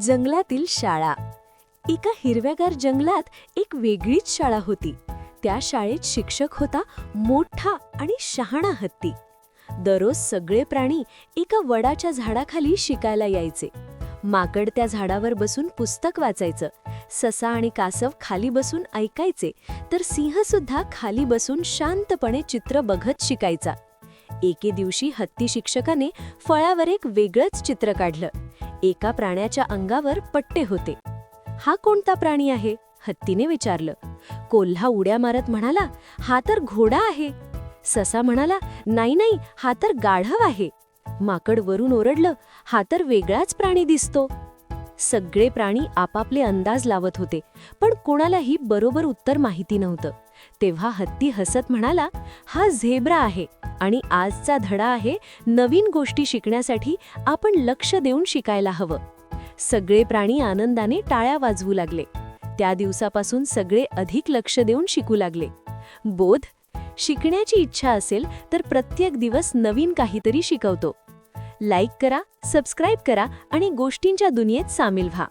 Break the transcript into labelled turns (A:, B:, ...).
A: जंगलातील शाळा. एका हिरव्यागार जंगलात एक वेगळीच शाळा होती. त्या शाळेत शिक्षक होता मोठा आणि शहाणा हत्ती. दररोज सगळे प्राणी एका वडाच्या झाडाखाली शिकायला यायचे. माकड त्या झाडावर बसून पुस्तक वाचायचं, ससा आणि कासव खाली बसून ऐकायचे, तर सिंह सुद्धा खाली बसून शांतपणे चित्र बघत शिकायचा. एके दिवशी हत्ती शिक्षकाने फळावर एक वेगळंच चित्र काढलं. एका प्राण्याच्या अंगावर पट्टे होते. हा कोणता प्राणी आहे? हत्तीने विचारलं. कोल्हा उड्या मारत म्हणाला, हा तर घोडा आहे. ससा म्हणाला, नाही नाही, हा तर गाढव आहे. माकड वरून ओरडलं, हा तर वेगळाच प्राणी दिसतो. सगळे प्राणी आपापले अंदाज लावत होते, पण कोणालाही बरोबर उत्तर माहिती नव्हतं. तेव्हा हत्ती हसत म्हणाला, हा झेब्रा आहे आणि आजचा धडा आहे, नवीन गोष्टी शिकण्यासाठी आपण लक्ष देऊन शिकायला हवं. सगळे प्राणी आनंदाने टाळ्या वाजवू लागले. त्या दिवसापासून सगळे अधिक लक्ष देऊन शिकू लागले. बोध: शिकण्याची इच्छा असेल तर प्रत्येक दिवस नवीन काहीतरी शिकवतो. लाईक करा, सबस्क्राईब करा आणि गोष्टींच्या दुनियेत सामील व्हा.